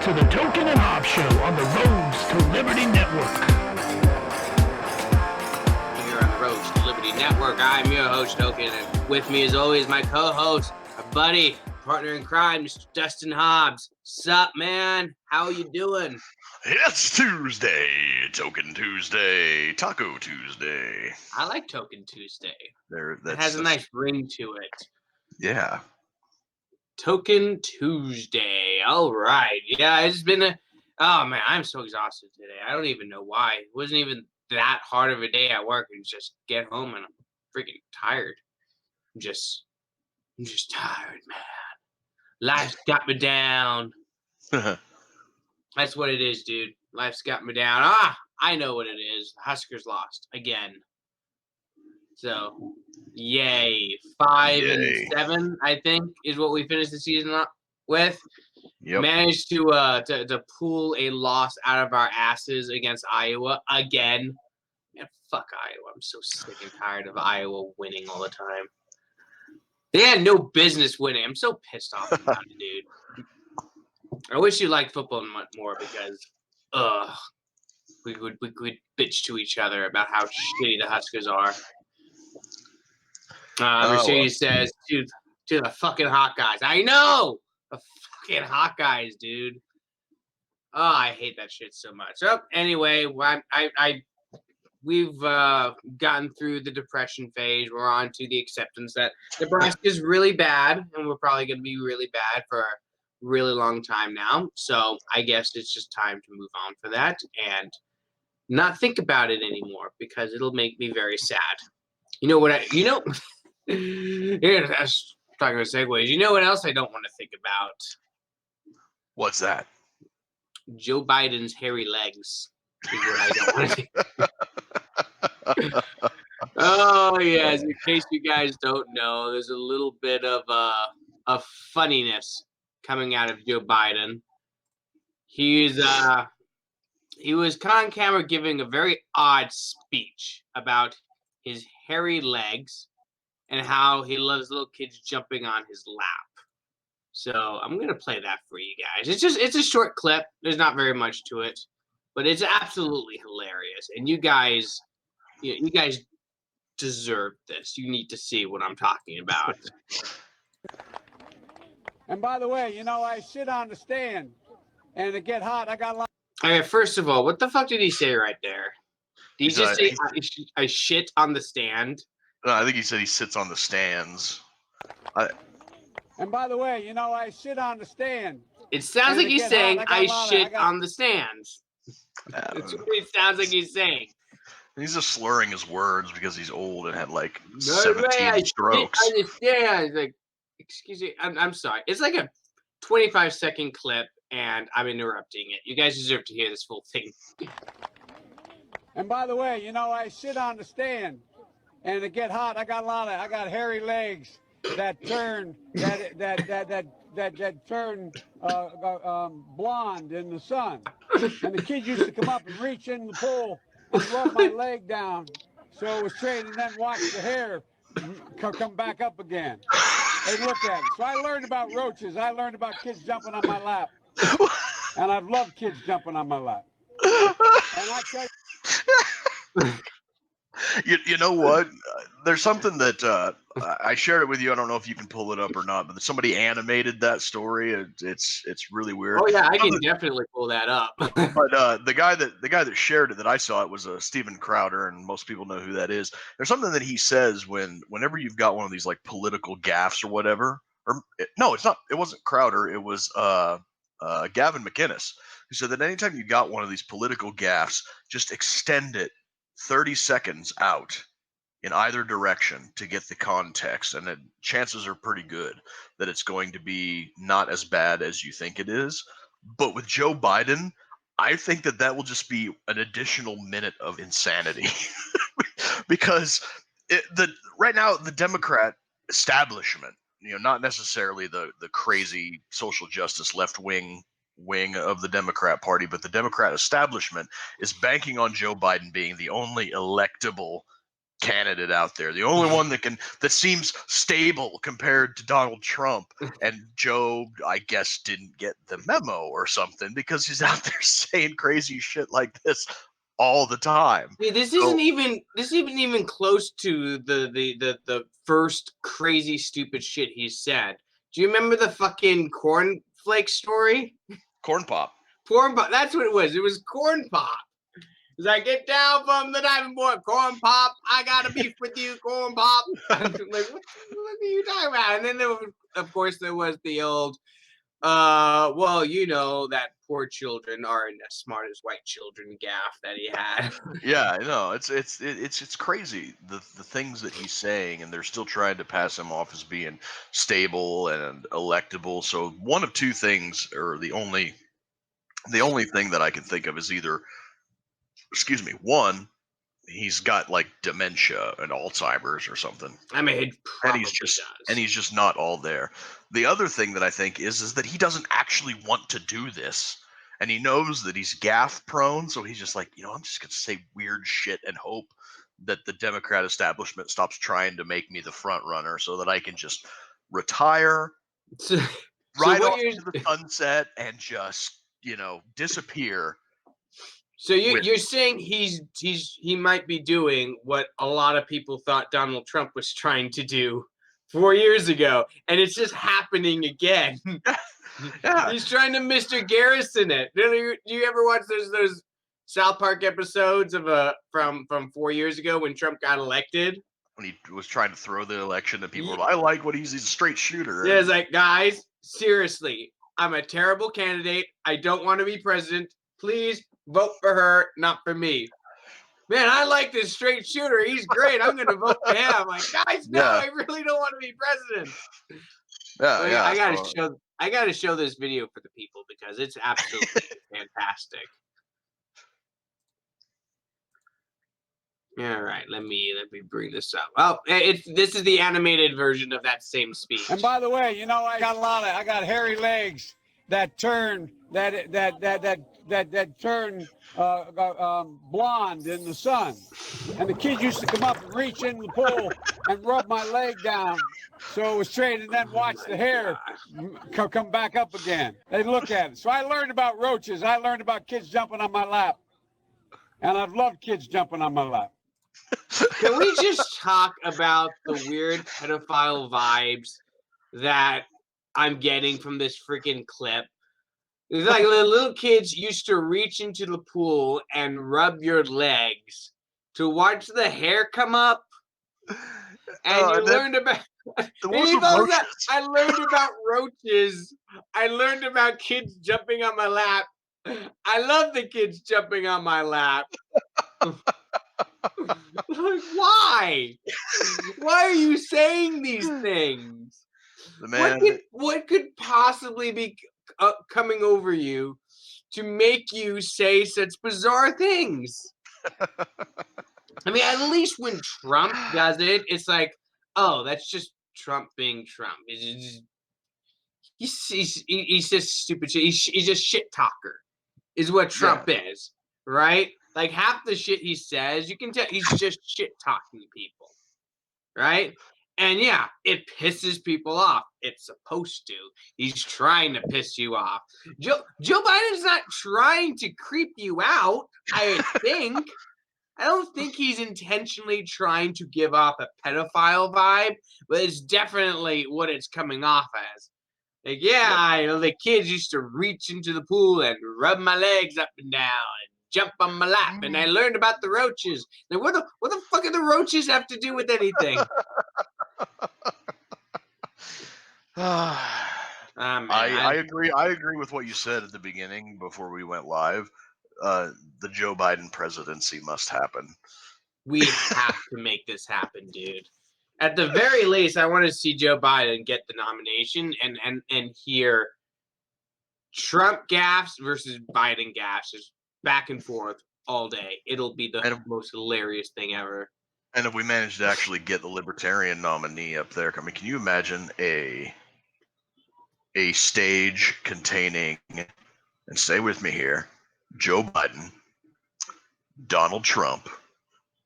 to the Token and Hobbs Show on the Roads to Liberty Network. Here on the Roads to Liberty Network, I'm your host, Token, and with me as always, my co-host, my buddy, partner in crime, Mr. Dustin Hobbs. Sup, man? How you doing? It's Tuesday, Token Tuesday, Taco Tuesday. I like Token Tuesday. It has a nice ring to it. Yeah. Token Tuesday. All right. Yeah, it's been oh man, I'm so exhausted today. I don't even know why. It wasn't even that hard of a day at work, and just get home and I'm freaking tired. I'm just tired, man. Life's got me down. That's what it is, dude. Life's got me down. I know what it is. The Huskers lost again. So, yay. 5-7, I think, is what we finished the season up with. Yep. Managed to pull a loss out of our asses against Iowa again. Man, fuck Iowa. I'm so sick and tired of Iowa winning all the time. They had no business winning. I'm so pissed off about it, dude. I wish you liked football much more because, we would bitch to each other about how shitty the Huskers are. Mercedes says to the fucking Hawkeyes. I know the fucking Hawkeyes, dude. Oh, I hate that shit so much. So anyway, we've gotten through the depression phase. We're on to the acceptance that Nebraska is really bad, and we're probably going to be really bad for a really long time now. So I guess it's just time to move on for that and not think about it anymore because it'll make me very sad. You know what yeah, that's talking about segues. You know what else I don't want to think about? What's that? Joe Biden's hairy legs is what I don't want to think about. Oh, yes. In case you guys don't know, there's a little bit of funniness coming out of Joe Biden. He was on camera giving a very odd speech about his hairy legs and how he loves little kids jumping on his lap. So I'm going to play that for you guys. It's a short clip. There's not very much to it, but it's absolutely hilarious. And you guys deserve this. You need to see what I'm talking about. And by the way, I sit on the stand and it get hot. I got a lot. Okay, first of all, what the fuck did he say right there? Did he just say I shit on the stand? No, I think he said he sits on the stands. And by the way, I sit on the stand. It sounds like he's saying I shit on the stands. That's what it sounds like he's saying. He's just slurring his words because he's old and had like 17 strokes. I understand. Like, excuse me, I'm sorry. It's like a 25-second clip, and I'm interrupting it. You guys deserve to hear this full thing. And by the way, I sit on the stand, and it get hot. I got hairy legs that turn turn blonde in the sun. And the kids used to come up and reach in the pool and rub my leg down, so it was straight, and then watch the hair come back up again. Hey, look at it. So I learned about roaches. I learned about kids jumping on my lap. And I've loved kids jumping on my lap. And I tell you know what? There's something that I shared it with you. I don't know if you can pull it up or not, but somebody animated that story. It's really weird. Oh yeah, I can definitely pull that up. But the guy that shared it, that I saw it, was Steven Crowder, and most people know who that is. There's something that he says whenever you've got one of these like political gaffes or whatever. No, it's not. It wasn't Crowder. It was Gavin McInnes, who said that anytime you got one of these political gaffes, just extend it 30 seconds out in either direction to get the context, and chances are pretty good that it's going to be not as bad as you think it is. But with Joe Biden, I think that will just be an additional minute of insanity because right now the Democrat establishment, not necessarily the crazy social justice left wing of the Democrat Party, but the Democrat establishment is banking on Joe Biden being the only electable candidate out there, the only one that seems stable compared to Donald Trump. And Joe, I guess, didn't get the memo or something, because he's out there saying crazy shit like this all the time. Yeah, this isn't even close to the first crazy stupid shit he said. Do you remember the fucking cornflake story? Corn pop. Corn pop. That's what it was. It was corn pop. It's like, get down from the diving board, corn pop. I got a beef with you, corn pop. I'm like, what are you talking about? And then there was, of course, there was the old, well, you know that poor children aren't as smart as white children gaff that he had. Yeah, no, it's crazy the things that he's saying, and they're still trying to pass him off as being stable and electable. So one of two things, or the only thing that I can think of is either, one, he's got like dementia and Alzheimer's or something. I mean, it probably and he's just not all there. The other thing that I think is that he doesn't actually want to do this, and he knows that he's gaffe prone, so he's just like, I'm just gonna say weird shit and hope that the Democrat establishment stops trying to make me the front runner, so that I can just retire, ride off into the sunset, and just disappear. So you're saying he might be doing what a lot of people thought Donald Trump was trying to do 4 years ago, and it's just happening again. Yeah. He's trying to Mr. Garrison it. Do you ever watch those South Park episodes of from 4 years ago when Trump got elected? When he was trying to throw the election, and people were like, I like what he's a straight shooter. Yeah, it's like, guys, seriously, I'm a terrible candidate. I don't want to be president. Please vote for her, not for me. Man, I like this straight shooter. He's great. I'm going to vote for him. I'm like, guys, no, I really don't want to be president. Yeah, I gotta show this video for the people because it's absolutely fantastic. All right, let me bring this up. Oh, this is the animated version of that same speech. And by the way, I got hairy legs that turn turn blonde in the sun. And the kids used to come up and reach in the pool and rub my leg down so it was straight, and then watch the hair come back up again. They look at it. So I learned about roaches. I learned about kids jumping on my lap. And I've loved kids jumping on my lap. Can we just talk about the weird pedophile vibes that I'm getting from this freaking clip? It's like the little kids used to reach into the pool and rub your legs to watch the hair come up. And you learned about I learned about roaches. I learned about kids jumping on my lap. I love the kids jumping on my lap. Why? Why are you saying these things? What could possibly be coming over you to make you say such bizarre things? I mean, at least when Trump does it, it's like, oh, that's just Trump being Trump. He's just stupid shit. He's just shit talker, is what Trump is, right? Like half the shit he says, you can tell he's just shit talking people, right? And yeah, it pisses people off. It's supposed to. He's trying to piss you off. Joe Biden's not trying to creep you out, I think. I don't think he's intentionally trying to give off a pedophile vibe, but it's definitely what it's coming off as. Like, the kids used to reach into the pool and rub my legs up and down and jump on my lap, and I learned about the roaches. Like, what the fuck do the roaches have to do with anything? I agree with what you said at the beginning before we went live. The Joe Biden presidency must happen. We have to make this happen, dude. At the very least, I want to see Joe Biden get the nomination and hear Trump gaffes versus Biden gaffes just back and forth all day. It'll be the most hilarious thing ever. And if we manage to actually get the Libertarian nominee up there, I mean, can you imagine a stage containing, and stay with me here, Joe Biden, Donald Trump,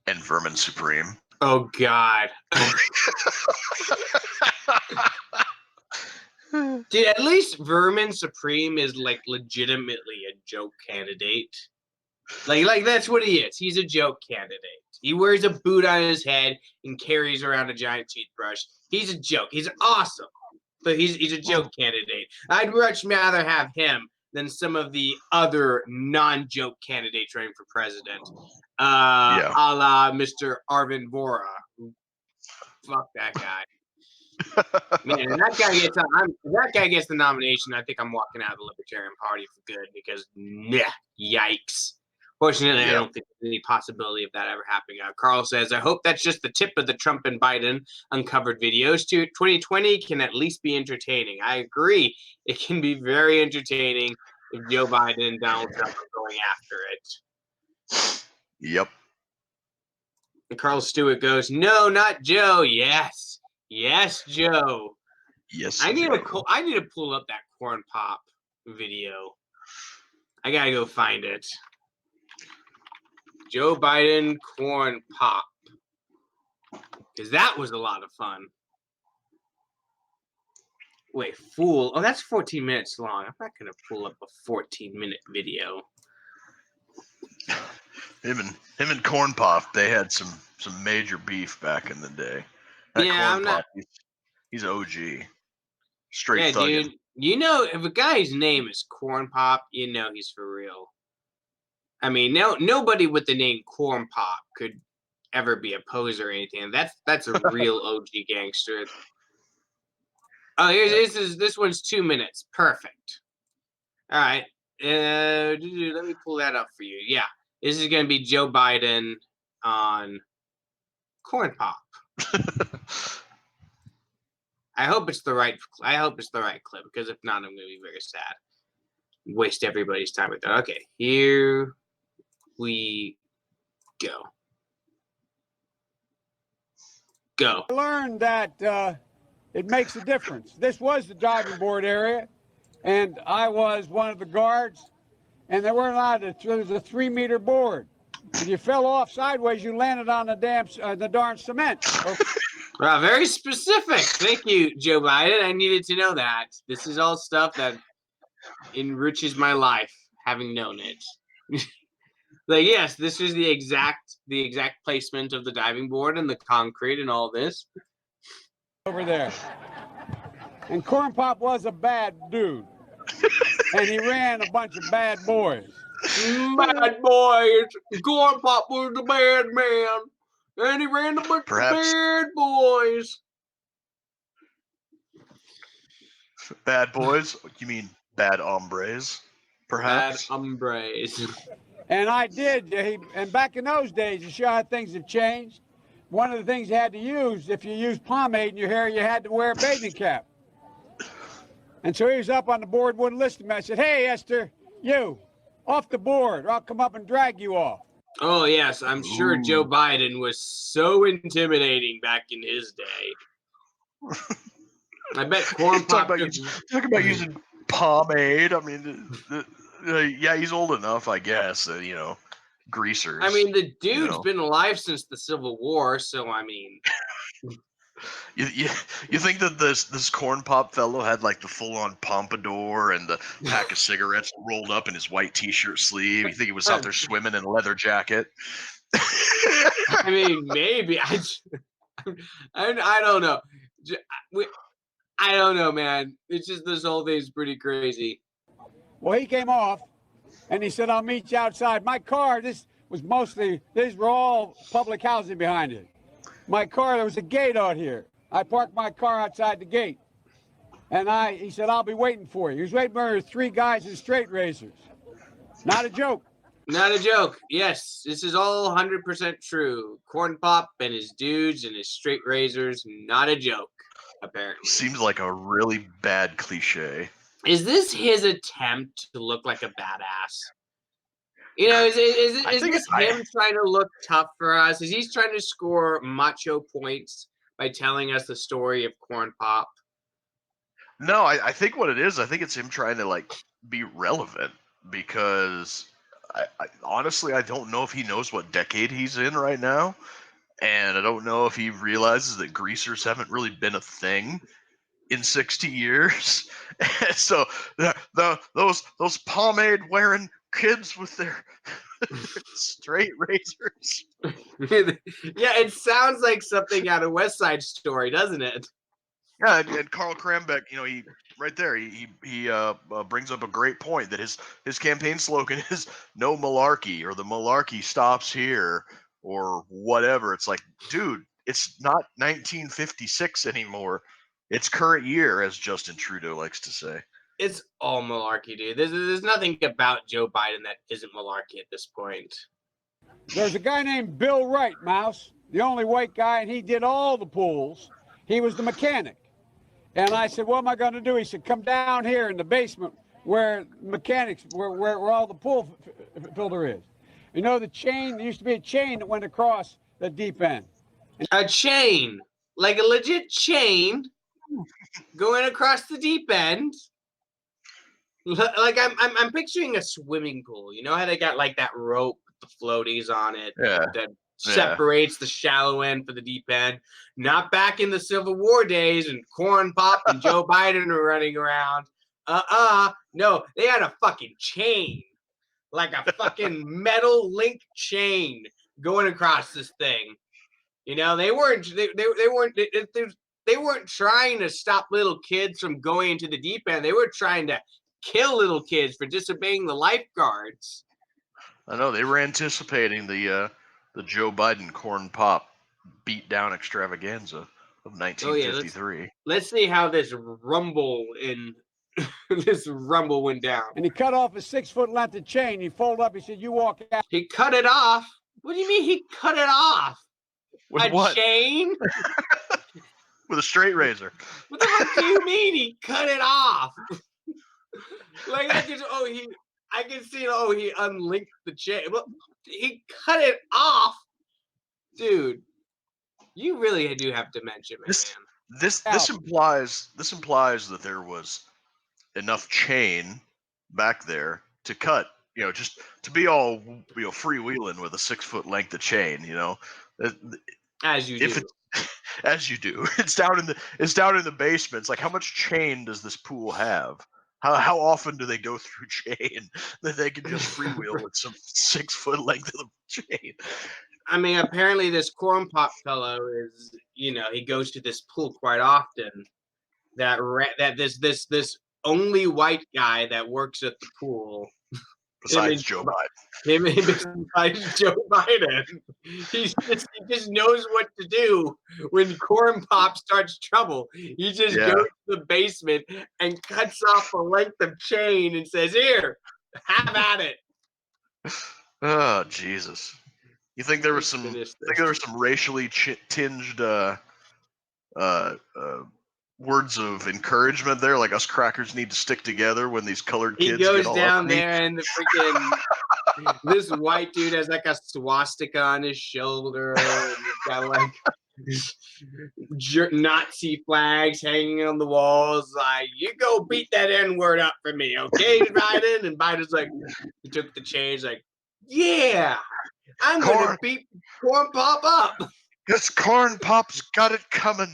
and Vermin Supreme? Oh God. Dude, at least Vermin Supreme is like legitimately a joke candidate. Like that's what he is. He's a joke candidate. He wears a boot on his head and carries around a giant toothbrush. He's a joke. He's awesome. But he's a joke candidate. I'd much rather have him than some of the other non-joke candidates running for president. Yeah. A la Mr. Arvind Vora. Fuck that guy. Man, if that guy gets the nomination, I think I'm walking out of the Libertarian Party for good because yikes. Fortunately, I don't think there's any possibility of that ever happening. Carl says, I hope that's just the tip of the Trump and Biden uncovered videos. 2020 can at least be entertaining. I agree. It can be very entertaining if Joe Biden and Donald Trump are going after it. Yep. And Carl Stewart goes, no, not Joe. Yes. Yes, Joe. Yes. I need to pull up that corn pop video. I gotta go find it. Joe Biden corn pop, because that was a lot of fun. Wait, fool! Oh, that's 14 minutes long. I'm not gonna pull up a 14-minute video. Him and Corn Pop, they had some major beef back in the day. That Yeah, Corn Pop, he's OG. Straight thuggin'. Dude. You know, if a guy's name is Corn Pop, you know he's for real. I mean, nobody with the name Corn Pop could ever be a poser or anything. That's a real OG gangster. Oh, this one's 2 minutes. Perfect. All right. Let me pull that up for you. Yeah, this is gonna be Joe Biden on Corn Pop. I hope it's the right clip, because if not, I'm gonna be very sad. Waste everybody's time with that. Okay, here we go. I learned that it makes a difference. This was the diving board area, and I was one of the guards, and there weren't allowed to. There was a 3-meter board. If you fell off sideways, you landed on the darn cement. Wow, very specific. Thank you, Joe Biden. I needed to know that. This is all stuff that enriches my life, having known it. Like, yes, this is the exact placement of the diving board and the concrete and all this. Over there. And Corn Pop was a bad dude. And he ran a bunch of bad boys. Bad boys. Corn Pop was the bad man. And he ran a bunch of bad boys. Bad boys? You mean bad hombres, perhaps? Bad hombres. And I did. And back in those days, to show how things have changed, one of the things you had to use, if you used pomade in your hair, you had to wear a bathing cap. And so he was up on the board, wouldn't listen to me. I said, hey, Esther, you, off the board, or I'll come up and drag you off. Oh, yes. I'm sure Joe Biden was so intimidating back in his day. I bet Corn Pop... Talk about using pomade. I mean, yeah, he's old enough, I guess, greasers. I mean, the dude's been alive since the Civil War, so I mean... You think that this Corn Pop fellow had like the full-on pompadour and the pack of cigarettes rolled up in his white t-shirt sleeve? You think he was out there swimming in a leather jacket? I mean, maybe. I don't know. I don't know, man. It's just this whole thing's pretty crazy. Well, he came off, and he said, I'll meet you outside. My car, these were all public housing behind it. My car, there was a gate out here. I parked my car outside the gate. And he said, I'll be waiting for you. He was waiting for 3 guys in straight razors. Not a joke. Not a joke. Yes, this is all 100% true. Corn Pop and his dudes and his straight razors, not a joke, apparently. Seems like a really bad cliche. Is this his attempt to look like a badass? You know, is this him trying to look tough for us? Is he trying to score macho points by telling us the story of Corn Pop? No, I think what it is, I think it's him trying to like be relevant, because I honestly, I don't know if he knows what decade he's in right now. And I don't know if he realizes that greasers haven't really been a thing in 60 years. And so those pomade wearing kids with their straight razors. Yeah, it sounds like something out of West Side Story, doesn't it? Yeah, and Carl Krambeck, he right there, he brings up a great point that his campaign slogan is "No malarkey" or "The malarkey stops here" or whatever. It's like, dude, it's not 1956 anymore. It's current year, as Justin Trudeau likes to say. It's all malarkey, dude. There's nothing about Joe Biden that isn't malarkey at this point. There's a guy named Bill Wright, Mouse, the only white guy, and he did all the pools. He was the mechanic. And I said, what am I going to do? He said, come down here in the basement where mechanics, where all the pool filter is. You know, the chain, there used to be a chain that went across the deep end. A chain, like a legit chain going across the deep end. Like I'm picturing a swimming pool. You know how they got like that rope with the floaties on it that separates the shallow end for the deep end. Not back in the Civil War days and Corn Pop and Joe Biden were running around. No, they had a fucking chain, like a fucking metal link chain going across this thing. You know, they weren't trying to stop little kids from going into the deep end. They were trying to kill little kids for disobeying the lifeguards. I know they were anticipating the Joe Biden Corn Pop beat down extravaganza of 1953. Let's see how this rumble went down. And he cut off a 6-foot length of chain. He folded up. He said, "You walk out." He cut it off. What do you mean he cut it off? With a what? Chain? With a straight razor. What the fuck do you mean he cut it off? Like I can see he unlinked the chain. Well, he cut it off. Dude, you really do have dementia, man. This implies that there was enough chain back there to cut, just to be all freewheeling with a 6-foot length of chain, As you do. As you do. It's down in the basement. It's like, how much chain does this pool have? How often do they go through chain that they can just freewheel with some 6-foot length of chain? I mean, apparently this Corn Pop fellow is, he goes to this pool quite often. That this only white guy that works at the pool. Besides Joe Biden. Besides Joe Biden. He just knows what to do when Corn Pop starts trouble. He just goes to the basement and cuts off a length of chain and says, "Here, have at it." Oh, Jesus. You think there was some racially tinged words of encouragement there, like us crackers need to stick together when these colored kids get all goes down there and the freaking this white dude has like a swastika on his shoulder and he's got like Nazi flags hanging on the walls. Like, you go beat that N-word up for me, okay, Biden? And Biden's like, he took the chains, like, yeah, I'm gonna beat Corn Pop up. This Corn Pop's got it coming.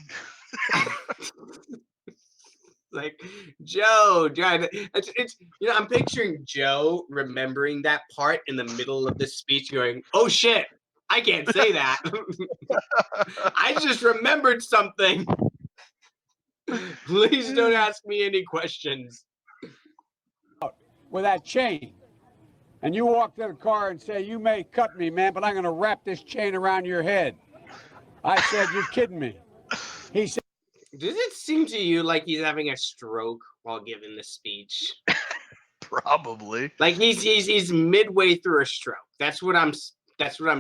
Like, Joe, it's I'm picturing Joe remembering that part in the middle of this speech going, oh shit, I can't say that. I just remembered something. Please don't ask me any questions. With that chain. And you walk to the car and say, you may cut me, man, but I'm going to wrap this chain around your head. I said, you're kidding me. He said, does it seem to you like he's having a stroke while giving the speech? Probably. Like he's midway through a stroke. That's what I'm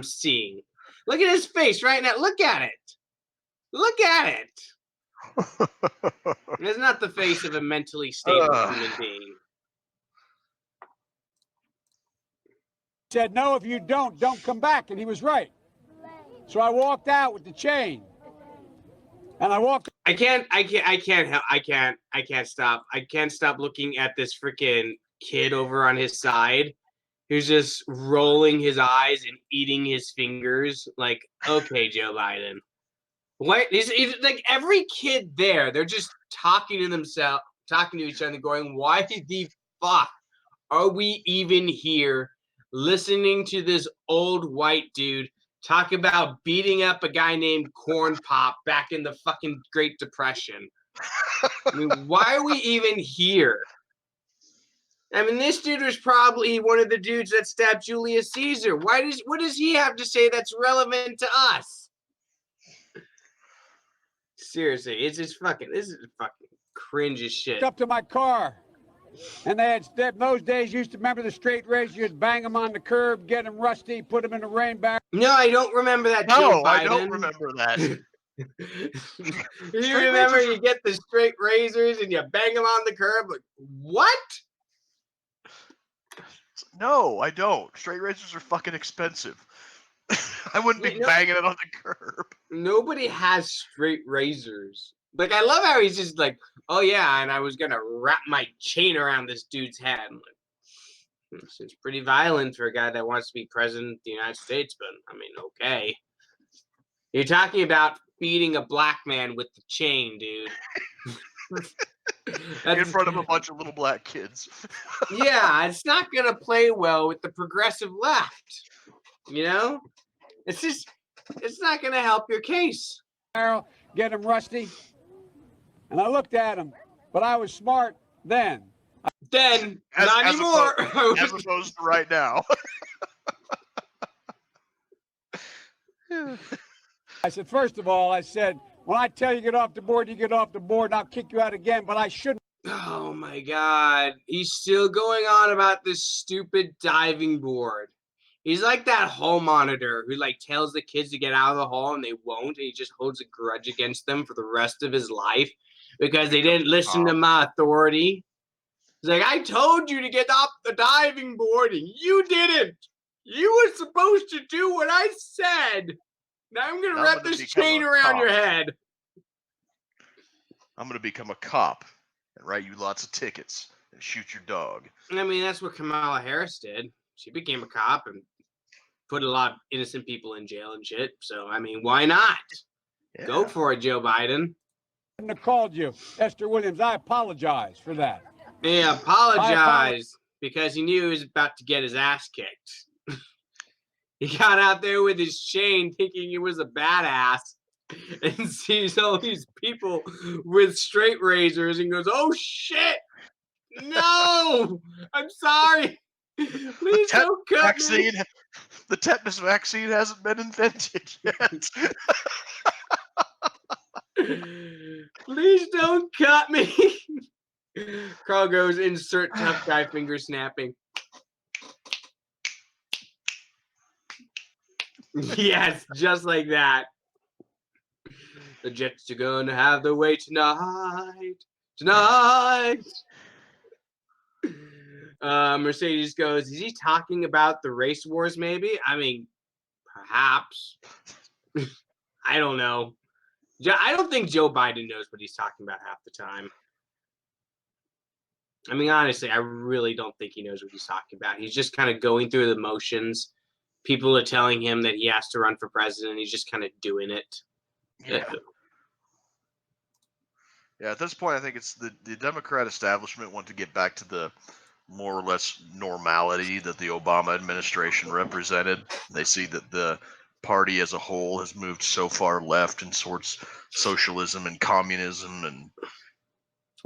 seeing. Look at his face right now. Look at it. Look at it. It's not the face of a mentally stable human being. Said, no, if you don't come back. And he was right. So I walked out with the chain. And I walked. I can't stop. I can't stop looking at this freaking kid over on his side. who's just rolling his eyes and eating his fingers. Like, okay, Joe Biden. What is like every kid there? They're just talking to themselves, talking to each other, going, "Why the fuck are we even here, listening to this old white dude talk about beating up a guy named Corn Pop back in the fucking Great Depression? I mean, why are we even here?" I mean, this dude was probably one of the dudes that stabbed Julius Caesar. What does he have to say that's relevant to us? Seriously, this is fucking cringe as shit. Up to my car. And they had, in those days, used to remember the straight razor. You'd bang them on the curb, get them rusty, put them in the rain barrel. No, I don't remember that. No, Joe Biden. I don't remember that. You remember you get the straight razors and you bang them on the curb? Like, what? No, I don't. Straight razors are fucking expensive. I wouldn't be banging it on the curb. Nobody has straight razors. Like, I love how he's just like, oh yeah, and I was gonna wrap my chain around this dude's head. I'm like, it's pretty violent for a guy that wants to be president of the United States, but I mean, okay. You're talking about beating a black man with the chain, dude. In front of a bunch of little black kids. Yeah, it's not gonna play well with the progressive left. You know? It's not gonna help your case. Get him rusty. And I looked at him, but I was smart then. Not anymore. As opposed to right now. I said, first of all, I said, when I tell you get off the board, you get off the board, and I'll kick you out again, but I shouldn't. Oh my God. He's still going on about this stupid diving board. He's like that hall monitor who like tells the kids to get out of the hall and they won't. And he just holds a grudge against them for the rest of his life because they didn't listen to my authority. He's like, I told you to get off the diving board and you didn't. You were supposed to do what I said. Now I'm going to wrap this chain around your head. I'm going to become a cop and write you lots of tickets and shoot your dog. I mean, that's what Kamala Harris did. She became a cop and put a lot of innocent people in jail and shit. So, I mean, why not? Yeah. Go for it, Joe Biden. I shouldn't have called you, Esther Williams. I apologize for that. He apologized because he knew he was about to get his ass kicked. He got out there with his chain thinking he was a badass and sees all these people with straight razors and goes, oh shit, no, I'm sorry. Please don't cut me. The tetanus vaccine hasn't been invented yet. Please don't cut me. Carl goes, insert tough guy finger snapping. Yes, just like that. The Jets are going to have their way tonight. Mercedes goes, is he talking about the race wars maybe? I mean, perhaps. I don't know. I don't think Joe Biden knows what he's talking about half the time. I mean, honestly, I really don't think he knows what he's talking about. He's just kind of going through the motions. People are telling him that he has to run for president. He's just kind of doing it. Yeah. Yeah, at this point, I think it's the Democrat establishment want to get back to the more or less normality that the Obama administration represented. They see that the party as a whole has moved so far left and towards socialism and communism and.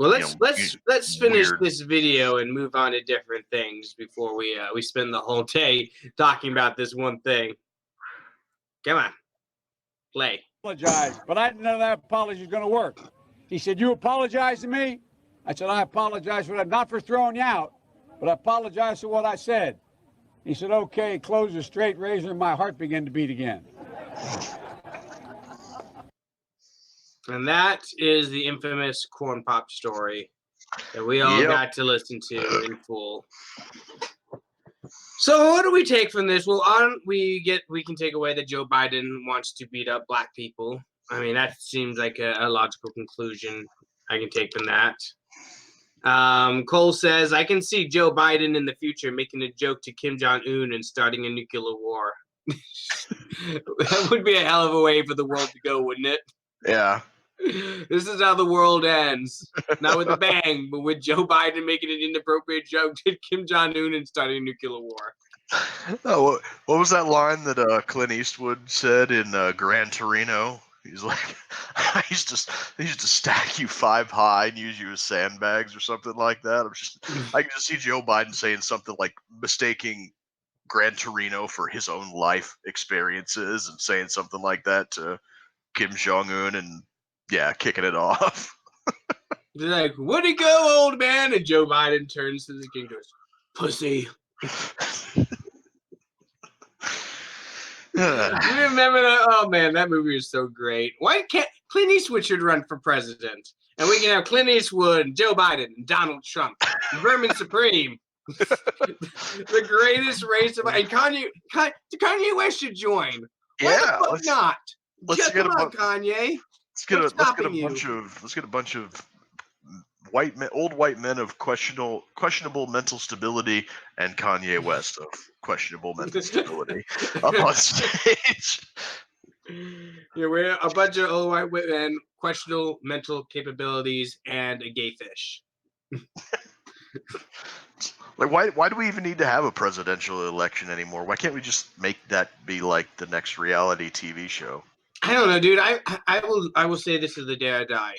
Well, let's finish this video and move on to different things before we spend the whole day talking about this one thing. Come on, play. Apologize, but I didn't know that apology was going to work. He said, "You apologize to me?" I said, "I apologize for that, not for throwing you out, but I apologize for what I said." He said, "Okay." Closed the straight razor, and my heart began to beat again. And that is the infamous corn pop story that we all got to listen to in full. So what do we take from this? Well, we can take away that Joe Biden wants to beat up black people. I mean, that seems like a logical conclusion I can take from that. Cole says, I can see Joe Biden in the future making a joke to Kim Jong-un and starting a nuclear war. That would be a hell of a way for the world to go, wouldn't it? Yeah. This is how the world ends. Not with a bang, but with Joe Biden making an inappropriate joke to Kim Jong-un and starting a nuclear war. Oh, what was that line that Clint Eastwood said in Gran Torino? He's like, I used to stack you 5 high and use you as sandbags or something like that. I can just see Joe Biden saying something like mistaking Gran Torino for his own life experiences and saying something like that to Kim Jong Un and kicking it off. They're like, where'd he go, old man? And Joe Biden turns to the king and goes, pussy. You remember that? Oh man, that movie was so great. Why can't Clint Eastwood should run for president? And we can have Clint Eastwood and Joe Biden and Donald Trump, Vermin Supreme, the greatest race of. And Kanye West should join. Why the fuck not? Let's get Kanye. Let's get a bunch of old white men of questionable mental stability and Kanye West of questionable mental stability up on stage. Yeah, we're a bunch of old white men, questionable mental capabilities, and a gay fish. Like, why do we even need to have a presidential election anymore? Why can't we just make that be like the next reality TV show? I don't know, dude. I will say this is the day I die.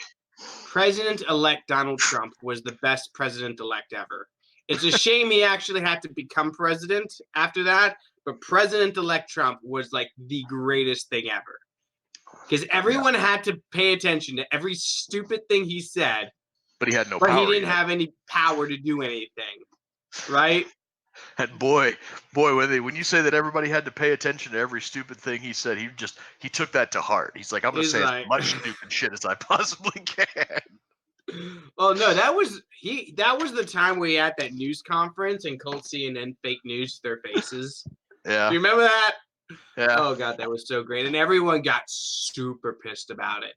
President-elect Donald Trump was the best president-elect ever. It's a shame he actually had to become president after that, but President-elect Trump was like the greatest thing ever. Because everyone had to pay attention to every stupid thing he said, but he had no power. But he didn't have any power to do anything, right? And boy, when you say that everybody had to pay attention to every stupid thing he said, he took that to heart. He's like, I'm going to say as much stupid shit as I possibly can. Well, no, that was the time where he had that news conference and called CNN fake news to their faces. Yeah. Do you remember that? Yeah. Oh god, that was so great. And everyone got super pissed about it.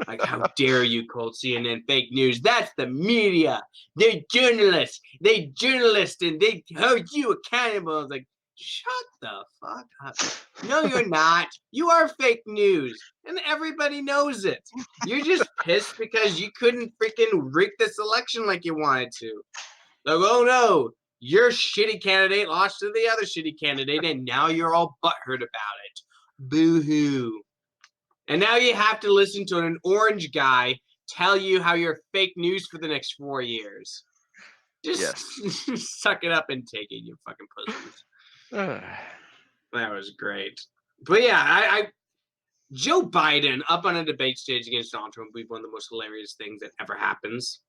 Like, how dare you call CNN fake news? That's the media. They're journalists. They and they hold you accountable. I was like, shut the fuck up. No, you're not. You are fake news. And everybody knows it. You're just pissed because you couldn't freaking rig this election like you wanted to. Like, oh no, your shitty candidate lost to the other shitty candidate, and now you're all butthurt about it. Boo-hoo. And now you have to listen to an orange guy tell you how you're fake news for the next 4 years. Just suck it up and take it, you fucking pussies. That was great. But yeah, Joe Biden up on a debate stage against Donald Trump would be one of the most hilarious things that ever happens.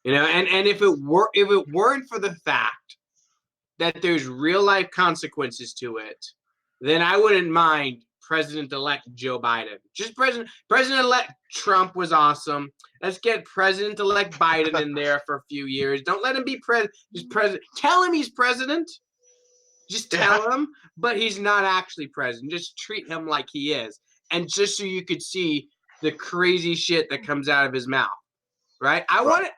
You know, and if it weren't for the fact that there's real life consequences to it, then I wouldn't mind President-elect Joe Biden. Just President-elect Trump was awesome. Let's get President-elect Biden in there for a few years. Don't let him be president. Tell him he's president. Just tell him, but he's not actually president. Just treat him like he is. And just so you could see the crazy shit that comes out of his mouth. Right? I want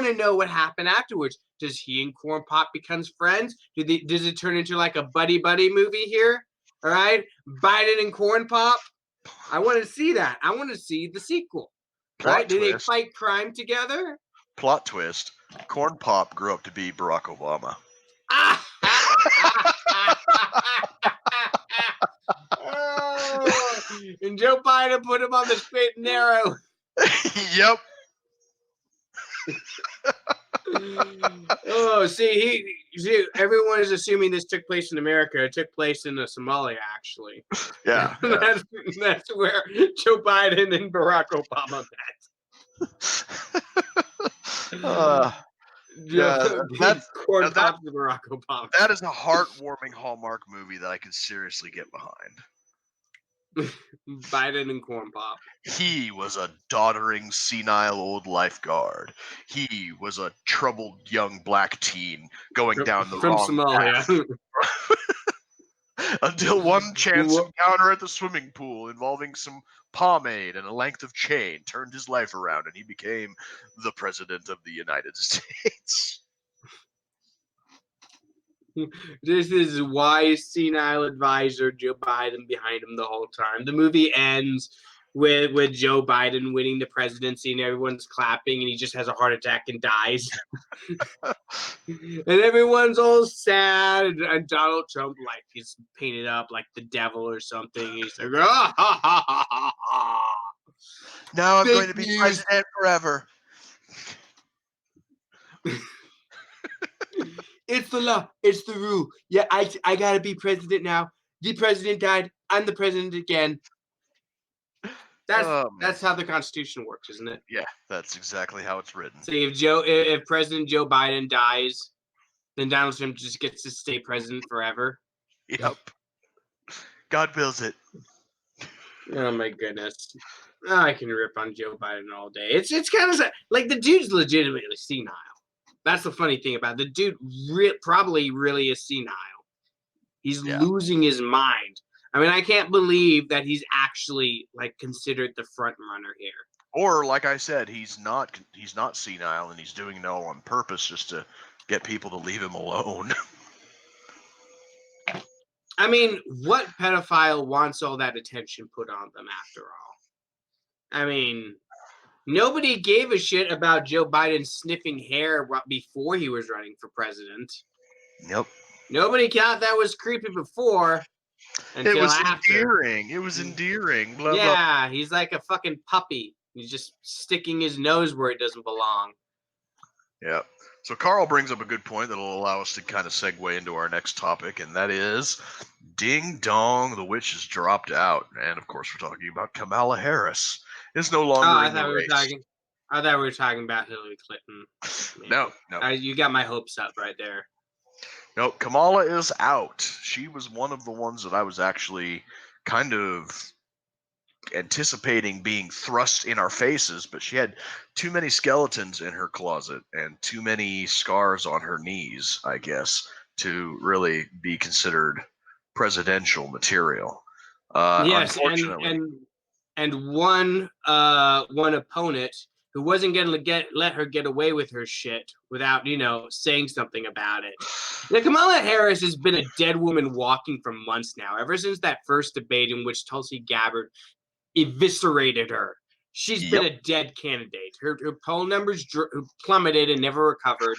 to know what happened afterwards. Does he and Corn Pop become friends? Does it turn into like a buddy movie here? All right, Biden and Corn Pop. I want to see that. I want to see the sequel. Right? Do they fight crime together? Plot twist: Corn Pop grew up to be Barack Obama. And Joe Biden put him on the straight and narrow. Yep. Everyone is assuming this took place in America. It took place in Somalia, actually. Yeah. That's where Joe Biden and Barack Obama met. That's Corn Pop to Barack Obama. That is a heartwarming Hallmark movie that I can seriously get behind. Biden and Corn Pop. He was a doddering, senile old lifeguard. He was a troubled young black teen going down the wrong Somalia. path. Until one chance Wha- encounter at the swimming pool involving some pomade and a length of chain turned his life around, and he became the president of the United States. This is wise senile advisor Joe Biden behind him the whole time. The movie ends with Joe Biden winning the presidency and everyone's clapping and he just has a heart attack and dies. And everyone's all sad and Donald Trump like he's painted up like the devil or something. He's like, ah, ha, ha, ha, ha, ha. Now I'm Fake going to be news. president forever. It's the law. It's the rule. Yeah, I gotta be president now. The president died. I'm the president again. That's how the Constitution works, isn't it? Yeah, that's exactly how it's written. So if President Joe Biden dies, then Donald Trump just gets to stay president forever. Yep. God wills it. Oh my goodness. I can rip on Joe Biden all day. It's kind of like the dude's legitimately senile. That's the funny thing about it. The dude probably really is senile. He's losing his mind. I mean, I can't believe that he's actually like considered the front runner here. Or, like I said, he's not senile, and he's doing it all on purpose just to get people to leave him alone. I mean, what pedophile wants all that attention put on them after all? I mean, nobody gave a shit about Joe Biden sniffing hair before he was running for president. Yep. Nobody thought that was creepy before. Until It was after. endearing. It was endearing. Blah, Yeah, blah. he's like a fucking puppy. He's just sticking his nose where it doesn't belong. Yeah. So Carl brings up a good point that'll allow us to kind of segue into our next topic, and that is Ding Dong, the witch has dropped out. And of course, we're talking about Kamala Harris. Is no longer in the race. I thought we were talking about Hillary Clinton. No. You got my hopes up right there. No, Kamala is out. She was one of the ones that I was actually kind of anticipating being thrust in our faces, but she had too many skeletons in her closet and too many scars on her knees, I guess, to really be considered presidential material. Yes, unfortunately. and one opponent who wasn't going to let her get away with her shit without, saying something about it. Now, Kamala Harris has been a dead woman walking for months now, ever since that first debate in which Tulsi Gabbard eviscerated her. She's been a dead candidate. Her poll numbers plummeted and never recovered.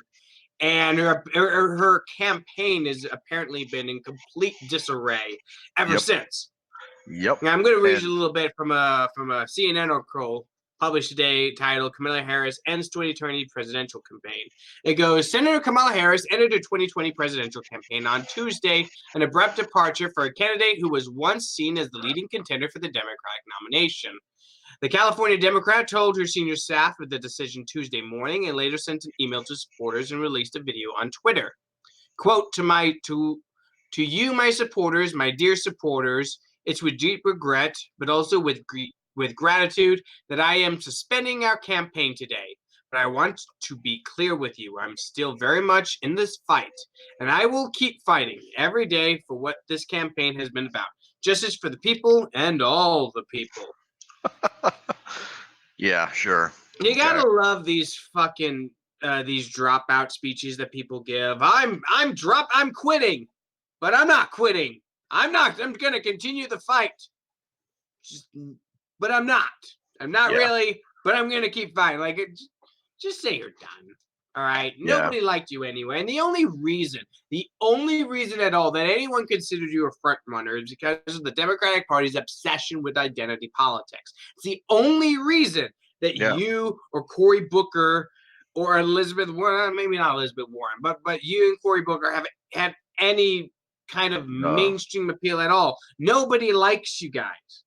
And her campaign has apparently been in complete disarray ever since. Yep. Now, I'm going to read you a little bit from a CNN article published today titled Kamala Harris Ends 2020 Presidential Campaign. It goes, Senator Kamala Harris entered her 2020 presidential campaign on Tuesday, an abrupt departure for a candidate who was once seen as the leading contender for the Democratic nomination. The California Democrat told her senior staff of the decision Tuesday morning and later sent an email to supporters and released a video on Twitter. Quote, to you, my supporters, my dear supporters, it's with deep regret, but also with gratitude that I am suspending our campaign today. But I want to be clear with you. I'm still very much in this fight, and I will keep fighting every day for what this campaign has been about. Justice for the people and all the people. Yeah, sure. You gotta love these fucking these dropout speeches that people give. I'm quitting, but I'm not quitting. I'm gonna continue the fight. But I'm not. I'm not really, but I'm gonna keep fighting. Like, just say you're done. All right. Nobody liked you anyway. And the only reason at all that anyone considered you a front runner is because of the Democratic Party's obsession with identity politics. It's the only reason that you or Cory Booker or Elizabeth Warren, maybe not Elizabeth Warren, but you and Cory Booker have had any kind of mainstream appeal at all. Nobody likes you guys.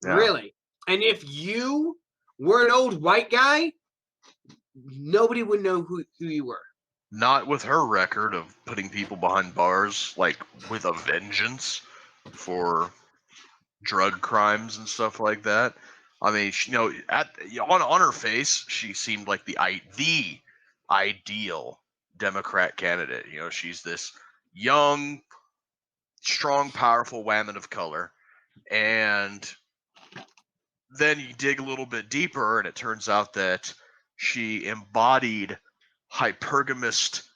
Really. And if you were an old white guy, nobody would know who you were. Not with her record of putting people behind bars, like with a vengeance for drug crimes and stuff like that. I mean, on her face, she seemed like the ideal Democrat candidate. She's this young, strong, powerful woman of color. And then you dig a little bit deeper, and it turns out that she embodied hypergamist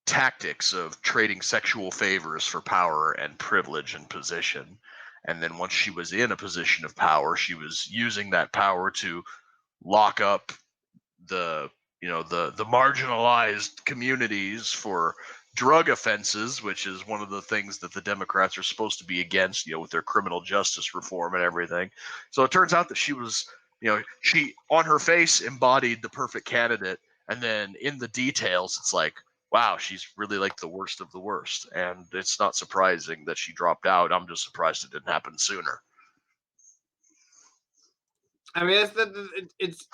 tactics of trading sexual favors for power and privilege and position. And then once she was in a position of power, she was using that power to lock up the the marginalized communities for drug offenses, which is one of the things that the Democrats are supposed to be against, with their criminal justice reform and everything. So it turns out that she was, she on her face embodied the perfect candidate, and then in the details, it's like, wow, she's really like the worst of the worst. And it's not surprising that she dropped out. I'm just surprised it didn't happen sooner. I mean, it's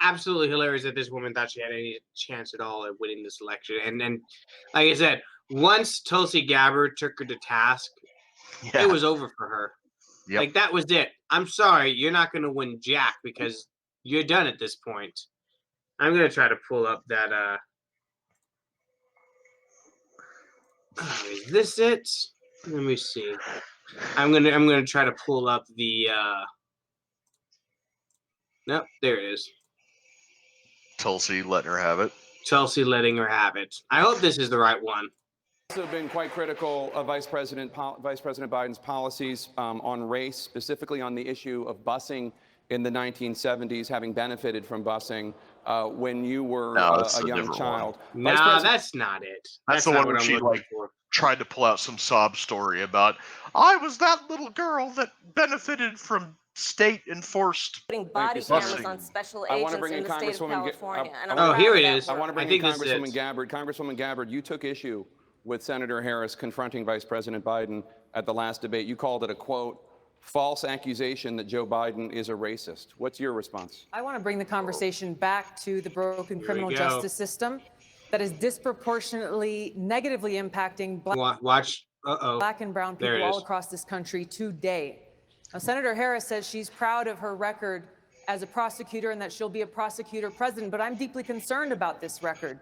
absolutely hilarious that this woman thought she had any chance at all at winning this election. And then, like I said, once Tulsi Gabbard took her to task, it was over for her. Yep. Like, that was it. I'm sorry, you're not going to win jack because you're done at this point. I'm going to try to pull up that. Is this it? Let me see. I'm gonna try to pull up the. Nope, there it is. Tulsi letting her have it. Tulsi letting her have it. I hope this is the right one. Also been quite critical of Vice President Biden's policies on race, specifically on the issue of busing in the 1970s, having benefited from busing when you were a young child. No, that's not it. That's the one where she tried to pull out some sob story about, I was that little girl that benefited from state enforced putting body cameras on special agents in the state of California. Here it is. I want to bring in Congresswoman Gabbard. Congresswoman Gabbard, you took issue with Senator Harris confronting Vice President Biden at the last debate. You called it a, quote, false accusation that Joe Biden is a racist. What's your response? I want to bring the conversation back to the broken criminal justice system that is disproportionately negatively impacting black and brown people all across this country today. Now, Senator Harris says she's proud of her record as a prosecutor and that she'll be a prosecutor president, but I'm deeply concerned about this record.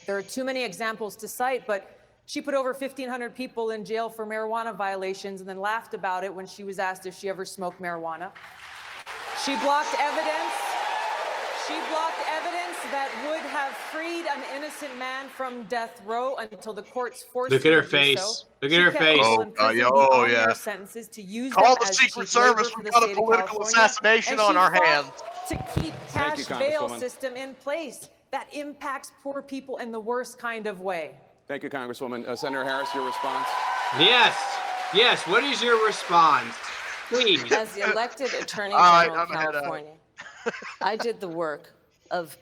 There are too many examples to cite, but she put over 1,500 people in jail for marijuana violations and then laughed about it when she was asked if she ever smoked marijuana. She blocked evidence. She blocked evidence that would have freed an innocent man from death row until the courts forced her to do so. Look at her face. Look at her face. Yeah. Sentences to use Call them the as Secret Service. We've got a political assassination on our hands. To keep cash bail system in place that impacts poor people in the worst kind of way. Thank you, Congresswoman. Senator Harris, your response? Yes. Yes. What is your response? Please. As the elected Attorney General of California, I did the work of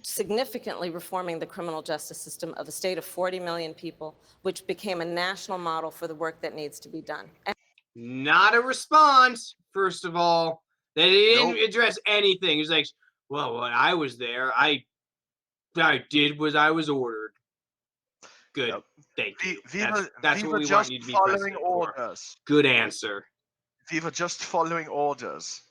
significantly reforming the criminal justice system of a state of 40 million people, which became a national model for the work that needs to be done. Not a response, first of all. They didn't address anything. It was like, well, when I was there, I did what I was ordered. Good. Yep. Thank you. That's what we want you to be president for. Good answer. Viva just following orders.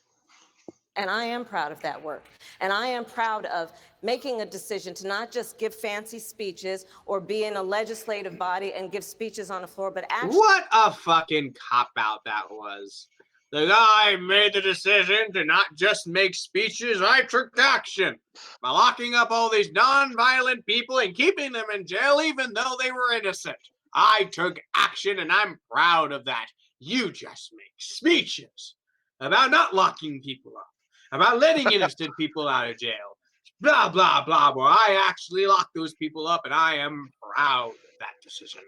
And I am proud of that work. And I am proud of making a decision to not just give fancy speeches or be in a legislative body and give speeches on the floor, but actually— What a fucking cop-out that was. Like, I made the decision to not just make speeches, I took action by locking up all these non-violent people and keeping them in jail even though they were innocent. I took action and I'm proud of that. You just make speeches about not locking people up, about letting innocent people out of jail, blah, blah, blah, blah. I actually locked those people up and I am proud of that decision.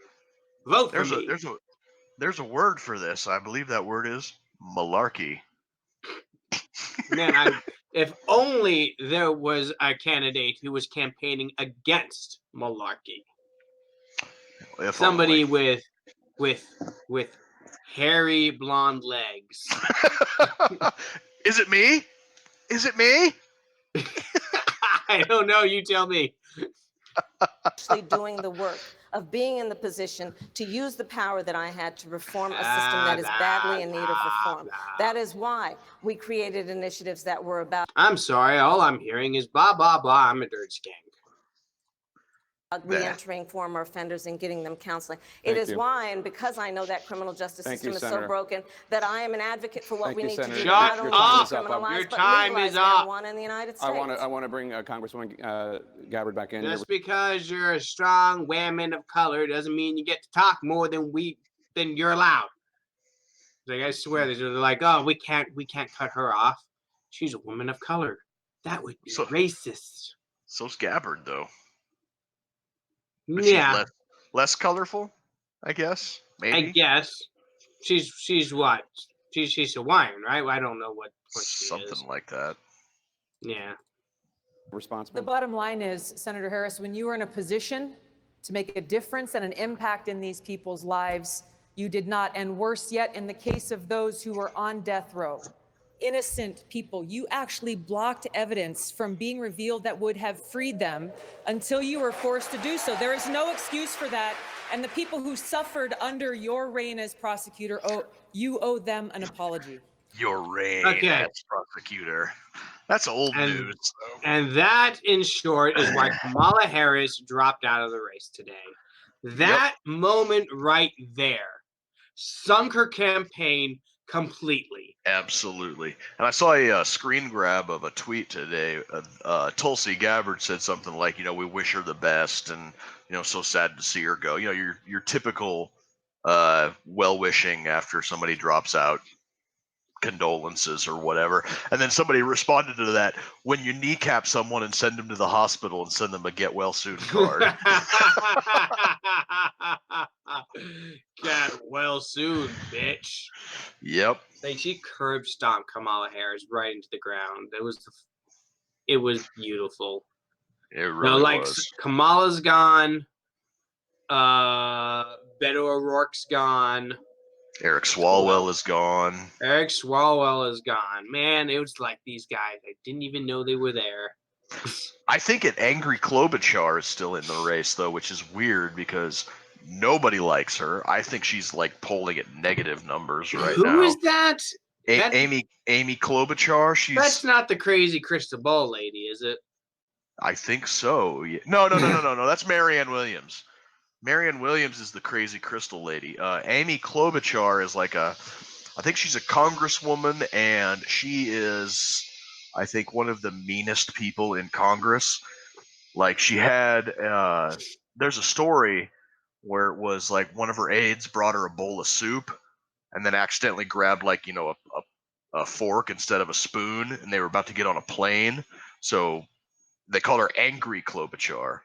Vote for me. There's a word for this. I believe that word is malarkey. Man, if only there was a candidate who was campaigning against malarkey. Somebody with hairy blonde legs. Is it me? Is it me? I don't know. You tell me. Actually doing the work of being in the position to use the power that I had to reform a system that is badly in need of reform. That is why we created initiatives that were about— I'm sorry. All I'm hearing is blah, blah, blah. I'm a dirt skank. re-entering former offenders and getting them counseling. It is why, and because I know that criminal justice system is so broken, that I am an advocate for what we need to do. Not Not only only criminalize, Your but time legalize is up. marijuana in the United States. I want to bring Congresswoman Gabbard back in. Just because you're a strong woman of color doesn't mean you get to talk more than you're allowed. Like, I swear, they're like, oh, we can't cut her off. She's a woman of color. That would be racist. So's Gabbard, though. But yeah. She's less colorful, I guess. Maybe. I guess. She's what? She's Hawaiian, right? I don't know what she Something is. like that. Yeah. Responsible. The bottom line is, Senator Harris, when you were in a position to make a difference and an impact in these people's lives, you did not. And worse yet, in the case of those who were on death row, innocent people, you actually blocked evidence from being revealed that would have freed them until you were forced to do so. There is no excuse for that. And the people who suffered under your reign as prosecutor, you owe them an apology. Your reign as prosecutor. That's old news. So. And that, in short, is why Kamala Harris dropped out of the race today. That moment right there sunk her campaign completely. Absolutely. And I saw a screen grab of a tweet today. Tulsi Gabbard said something like, we wish her the best, and so sad to see her go. Your typical well-wishing after somebody drops out, condolences or whatever. And then somebody responded to that, when you kneecap someone and send them to the hospital and send them a get well soon card. Get well soon, bitch. Yep. Like, she curb stomped Kamala Harris right into the ground. It was beautiful. It really was. Kamala's gone. Beto O'Rourke's gone. Eric Swalwell is gone. Eric Swalwell is gone. Man, it was like these guys, I didn't even know they were there. I think an angry Klobuchar is still in the race, though, which is weird because nobody likes her. I think she's polling at negative numbers right now. Who is that? Amy Klobuchar. That's not the crazy crystal ball lady, is it? I think so. Yeah. No. That's Marianne Williams. Marianne Williams is the crazy crystal lady. Amy Klobuchar is I think she's a congresswoman, and she is, I think, one of the meanest people in Congress. She had, there's a story where it was one of her aides brought her a bowl of soup and then accidentally grabbed a fork instead of a spoon, and they were about to get on a plane. So they called her Angry Klobuchar,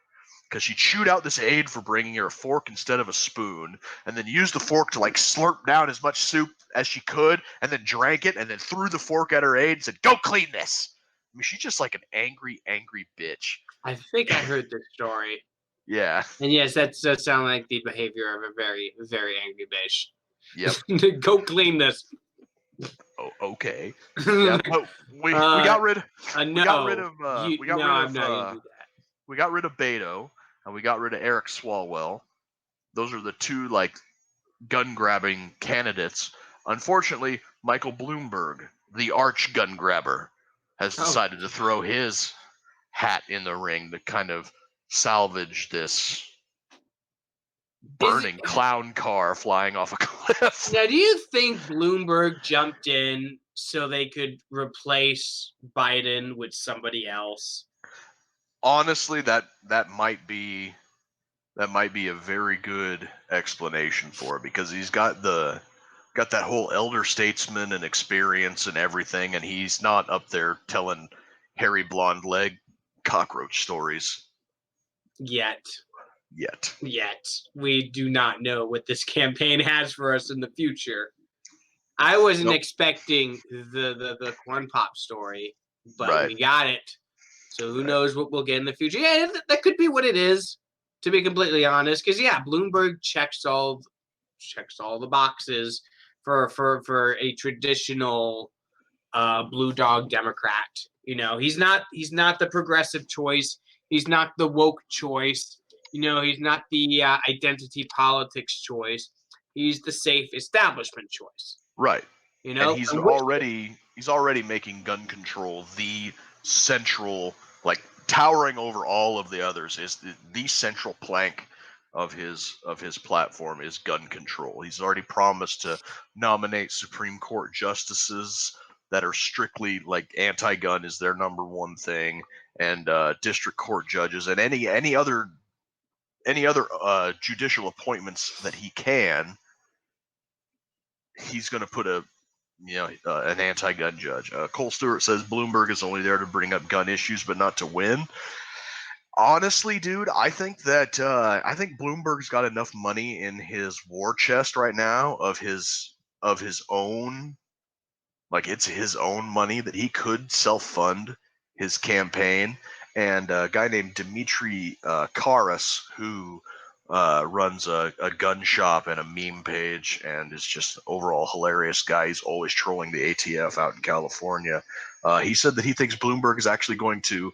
because she chewed out this aide for bringing her a fork instead of a spoon, and then used the fork to slurp down as much soup as she could, and then drank it, and then threw the fork at her aide and said, "Go clean this." I mean, she's just an angry bitch. I think I heard this story. Yeah. And yes, that does sound like the behavior of a very, very angry bitch. Yep. Go clean this. Oh, okay. Yeah, but we got rid of Beto, and we got rid of Eric Swalwell. Those are the two gun grabbing candidates. Unfortunately, Michael Bloomberg, the arch gun grabber, has decided to throw his hat in the ring to kind of salvage this burning clown car flying off a cliff. Now, do you think Bloomberg jumped in so they could replace Biden with somebody else? Honestly, that might be a very good explanation for it, because he's got that whole elder statesman and experience and everything, and he's not up there telling hairy blonde leg cockroach stories Yet. Yet. We do not know what this campaign has for us in the future. I wasn't expecting the corn pop story, but we got it. So who knows what we'll get in the future. Yeah, that could be what it is, to be completely honest. Because Bloomberg checks all the boxes for a traditional blue dog Democrat. He's not the progressive choice. He's not the woke choice. He's not the identity politics choice. He's the safe establishment choice. Right. And he's already making gun control the central towering over all of the others is the central plank of his platform is gun control. He's already promised to nominate Supreme Court justices that are strictly like anti-gun is their number one thing, and district court judges and any other judicial appointments that he can. He's going to put an anti-gun judge. Cole Stewart says Bloomberg is only there to bring up gun issues, but not to win. Honestly, dude, I think Bloomberg's got enough money in his war chest right now of his own, like it's his own money that he could self-fund his campaign. And a guy named Dmitry Karas, who runs a gun shop and a meme page and is just an overall hilarious guy. He's always trolling the ATF out in California. He said that he thinks Bloomberg is actually going to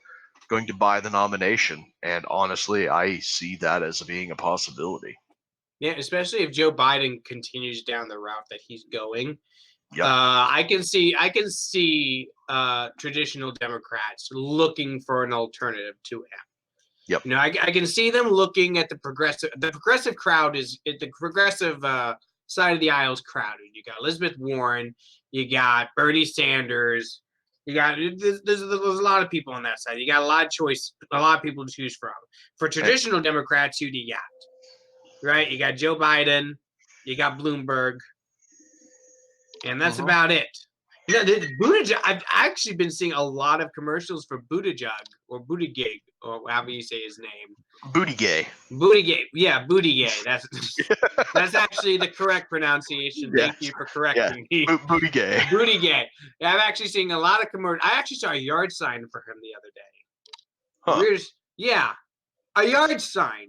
buy the nomination, and honestly, I see that as being a possibility. Yeah, especially if Joe Biden continues down the route that he's going. Yep. I can see traditional Democrats looking for an alternative to him. Yep. You know, I can see them looking at the progressive crowd is the progressive side of the aisle is crowded. You got Elizabeth Warren, you got Bernie Sanders. You got there's a lot of people on that side. You got a lot of choice, a lot of people to choose from. For traditional Democrats, who do you got? Right? You got Joe Biden, you got Bloomberg, and that's about it. You know, Buttigieg. I've actually been seeing a lot of commercials for Buttigieg or Buttigieg or however you say his name. Buttigieg. Buttigieg. Yeah, Buttigieg. That's actually the correct pronunciation. Yes. Thank you for correcting me. Buttigieg. Buttigieg. Yeah, I'm actually seeing a lot of commercials. I actually saw a yard sign for him the other day. Huh. A yard sign.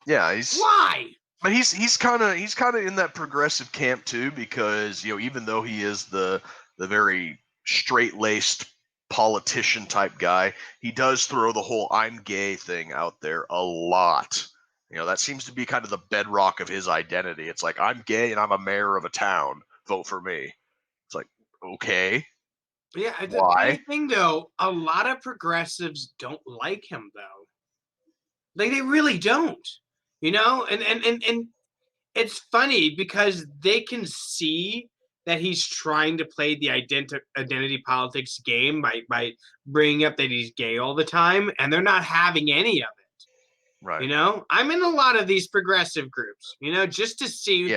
Yeah, why? But he's kind of in that progressive camp too, because even though he is the very straight-laced politician type guy, he does throw the whole "I'm gay" thing out there a lot. That seems to be kind of the bedrock of his identity. It's like, I'm gay and I'm a mayor of a town. Vote for me. It's like, okay. Yeah, the Why? funny thing though, a lot of progressives don't like him though. Like they really don't. And it's funny because they can see that he's trying to play the identity politics game by bringing up that he's gay all the time, and they're not having any of it. Right. I'm in a lot of these progressive groups, just to see,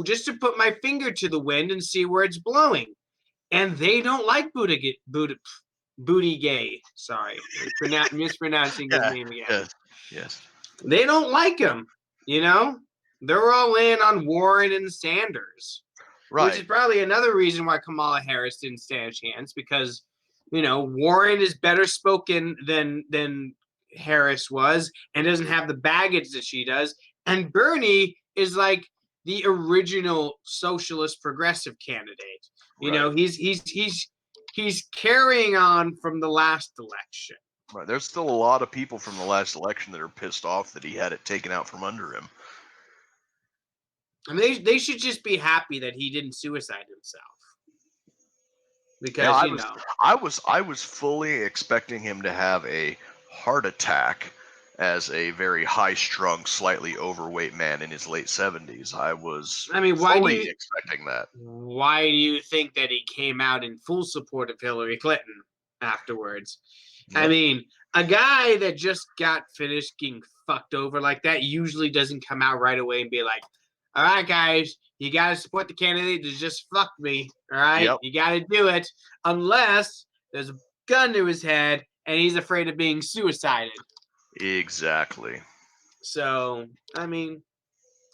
just to put my finger to the wind and see where it's blowing. And they don't like Buttigieg. Sorry, mispronouncing his name again. Yes. They don't like him. They're all in on Warren and Sanders, right? Which is probably another reason why Kamala Harris didn't stand a chance, because Warren is better spoken than Harris was and doesn't have the baggage that she does, and Bernie is like the original socialist progressive candidate. He's carrying on from the last election. Right. There's still a lot of people from the last election that are pissed off that he had it taken out from under him. I mean, they should just be happy that he didn't suicide himself. Because I was fully expecting him to have a heart attack as a very high-strung, slightly overweight man in his late 70s. I was fully expecting that. Why do you think that he came out in full support of Hillary Clinton afterwards? Yep. I mean, a guy that just got finished getting fucked over like that usually doesn't come out right away and be like, all right, guys, you got to support the candidate that just fucked me, all right? Yep. You got to do it unless there's a gun to his head and he's afraid of being suicided. Exactly. So, I mean,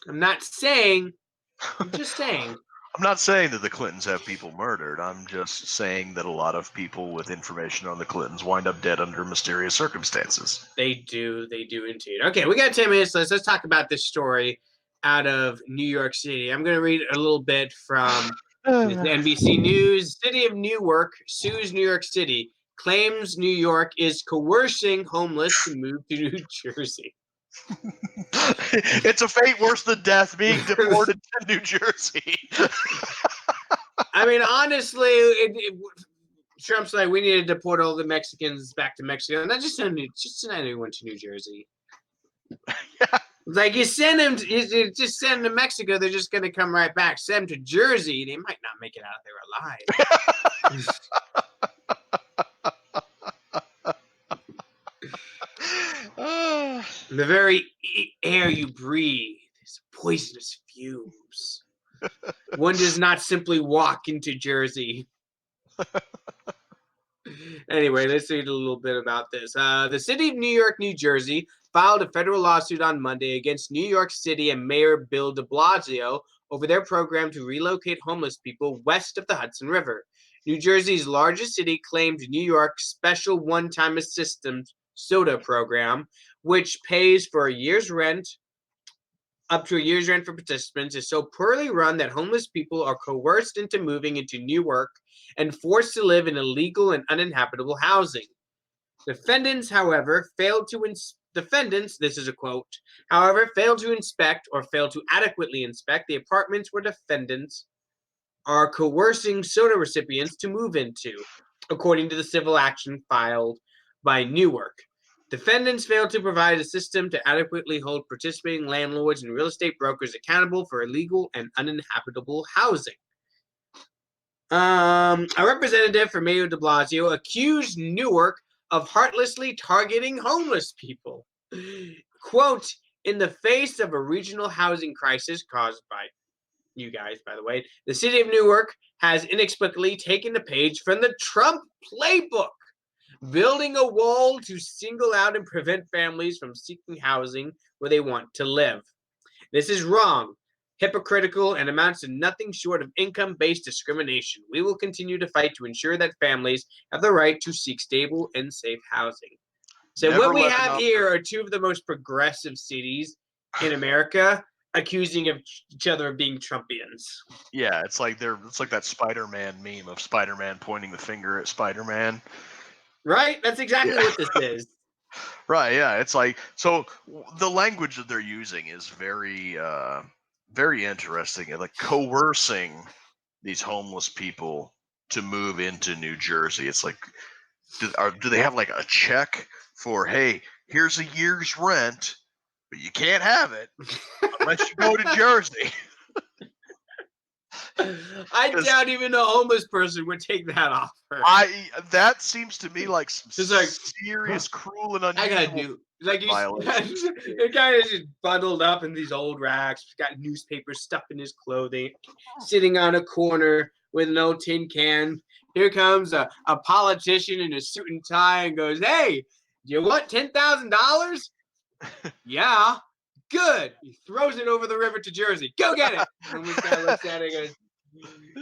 I'm just saying. I'm not saying that the Clintons have people murdered. I'm just saying that a lot of people with information on the Clintons wind up dead under mysterious circumstances. They do indeed. Okay, we got 10 minutes. Let's talk about this story out of New York City. I'm going to read a little bit from NBC News. City of Newark sues New York City, claims New York is coercing homeless to move to New Jersey. It's a fate worse than death, being deported to New Jersey. I mean, honestly, Trump's like, we need to deport all the Mexicans back to Mexico, and not just send anyone to New Jersey. Yeah. Like you send them, you just send them to Mexico, they're just gonna come right back. Send them to Jersey, they might not make it out there alive. The very air you breathe is poisonous fumes. One does not simply walk into Jersey. Anyway, let's read a little bit about this. The city of New York, New Jersey filed a federal lawsuit on Monday against New York City and Mayor Bill de Blasio over their program to relocate homeless people west of the Hudson River. New Jersey's largest city claimed New York's special one-time assistance soda program, which pays for a year's rent, up to a year's rent for participants, is so poorly run that homeless people are coerced into moving into Newark and forced to live in illegal and uninhabitable housing. Defendants, however, this is a quote, however, failed to inspect or failed to adequately inspect the apartments where defendants are coercing soda recipients to move into, according to the civil action filed by Newark. Defendants failed to provide a system to adequately hold participating landlords and real estate brokers accountable for illegal and uninhabitable housing. A representative for Mayor de Blasio accused Newark of heartlessly targeting homeless people. Quote, in the face of a regional housing crisis caused by you guys, by the way, the city of Newark has inexplicably taken the page from the Trump playbook, building a wall to single out and prevent families from seeking housing where they want to live. This is wrong, hypocritical, and amounts to nothing short of income-based discrimination. We will continue to fight to ensure that families have the right to seek stable and safe housing. So what we have here are two of the most progressive cities in America accusing each other of being Trumpians. Yeah, it's like that Spider-Man meme of Spider-Man pointing the finger at Spider-Man. Right? That's exactly what this is. Right, yeah. It's like, so the language that they're using is very very interesting. Like coercing these homeless people to move into New Jersey. It's like, do they have like a check for, hey, here's a year's rent, but you can't have it unless you go to Jersey. I doubt even a homeless person would take that offer. That seems to me like some serious, cruel, and unusual. I gotta do like the guy is just bundled up in these old rags, got newspapers stuffed in his clothing, sitting on a corner with an old tin can. Here comes a politician in a suit and tie and goes, "Hey, do you want $10,000?" Yeah. Good. He throws it over the river to Jersey. Go get it. And this guy looks at it and goes,